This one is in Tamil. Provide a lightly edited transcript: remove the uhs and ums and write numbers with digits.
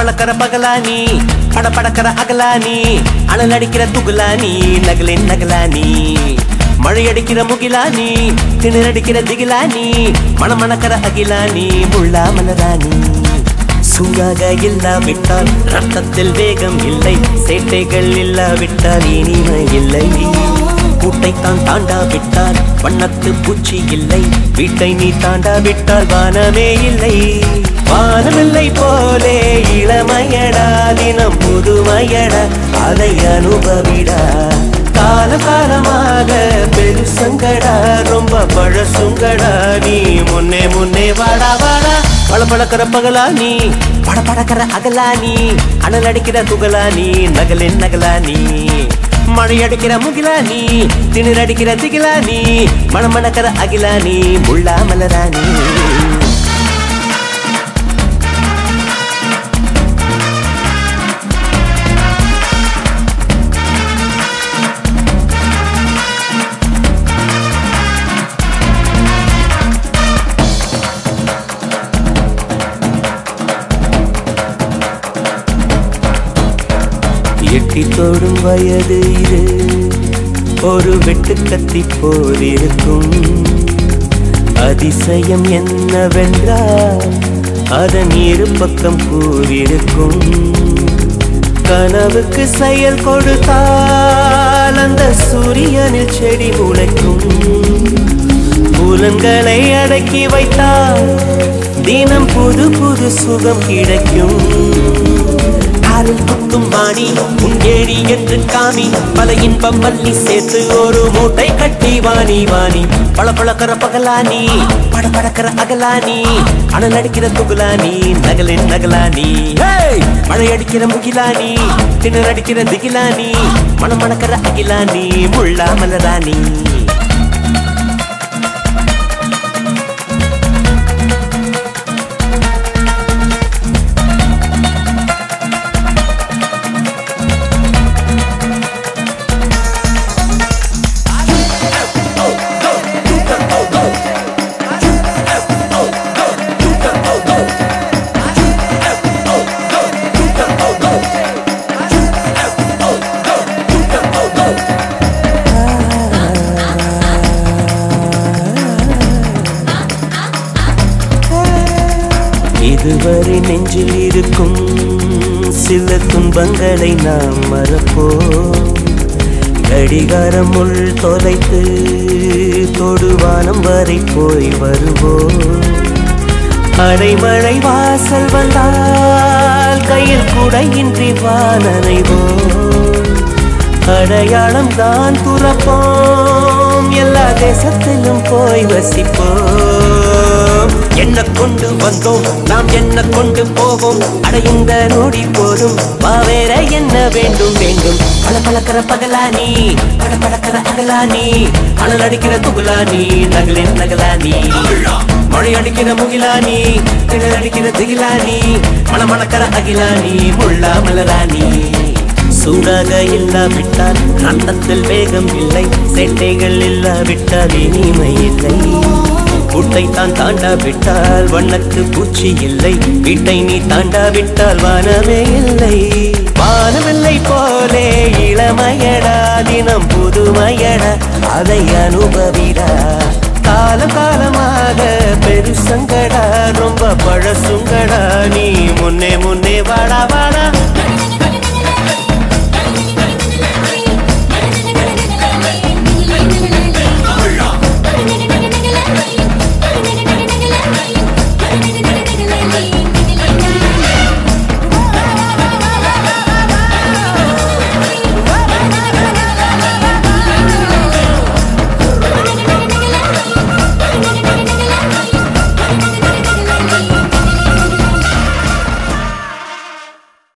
பளபளக்கிற பகலானி படபடக்கிற அகலானி அனல் அடிக்கிற துகுலானி நகலின் நகலானி மழை அடிக்கிற முகிலானி திணறடிக்கிற திகிலானி மணமணக்கிற அகிலானி முள்ளா மலரானி சூடாக இல்லாவிட்டால் ரத்தத்தில் வேகம் இல்லை சேட்டைகள் இல்லாவிட்டால் இனிமை இல்லை கூட்டைத்தான் தாண்டாவிட்டால் வண்ணத்து பூச்சி இல்லை வீட்டை நீ தாண்டாவிட்டால் வானமே இல்லை வானமில்லை போலே இளமையடா தினம் புதுமையடா அதை அனுபவிடா கால காலமாக பெருசங்கடா ரொம்ப பழசுங்கடா நீ முன்னே முன்னே வாடா வாடா பளபளக்கிற பகலானி படபடக்கிற அகலானி அனல் அடிக்கிற துகலானி நகலின் நகலானி மழை அடிக்கிற முகிலானி திணறடிக்கிற திகிலானி மணமணக்கிற அகிலானி முள்ளா மலரானி எட்டி தொடும் வயது இது ஒரு வெட்டு கத்தி போல் இருக்கும் அதிசயம் என்னவென்றால் அதன் இரு பக்கம் கூறியிருக்கும் கனவுக்கு செயல் கொடுத்தால் அந்த சூரியனில் செடி முளைக்கும் புலன்களை அடக்கி வைத்தால் தினம் புது புது சுகம் கிடைக்கும் காலில் குத்தும் வாணி உங்கேடி என்று காமி பல இன்பம் பள்ளி சேர்த்து ஒரு மூட்டை கட்டி வாணி வாணி பளபளக்கிற பகலானி படபடக்கிற அகலானி அனல் அடிக்கிற துகுலானி நகலின் நகலானி மழை அடிக்கிற முகிலானி திணறடிக்கிற திகிலானி மணமணக்கிற அகிலானி முள்ளா மலரானி இதுவரை நெஞ்சில் இருக்கும் சில துன்பங்களை நாம் மறப்போம் கடிகாரம் உள் தொலைத்து தொடுவானம் வரை போய் வருவோம் அடைமழை வாசல் வந்தால் கையில் குடையின்றி வானனைவோம் அடையாளம் தான் துறப்போம் எல்லா தேசத்திலும் போய் வசிப்போம் என்ன கொண்டு வந்தோம் நாம் என்ன கொண்டு போவோம் அடைந்த நொடி போதும் வேற என்ன வேண்டும் வேண்டும் பளபளக்கிற பகலானி படபடக்கிற அகலானி அனல் அடிக்கிற துகுலானி நகலின் நகலானி மழை அடிக்கிற முகிலானி திணறடிக்கிற திகிலானி மணமணக்கிற அகிலானி முள்ளா மலரானி சூடாக இல்லாவிட்டால் ரத்தத்தில் வேகம் இல்லை சேட்டைகள் இல்லாவிட்டால் இனிமை இல்லை கூட்டைத்தான் தாண்டாவிட்டால் வண்ணத்து பூச்சி இல்லை வீட்டை நீ தாண்டாவிட்டால் வானமே இல்லை வானமில்லை போலே இளமையடா தினம் புதுமையடா அதை அனுபவிடா கால காலமாக பெருசங்கடா ரொம்ப பழசுங்கடா நீ முன்னே முன்னே வாடா வாடா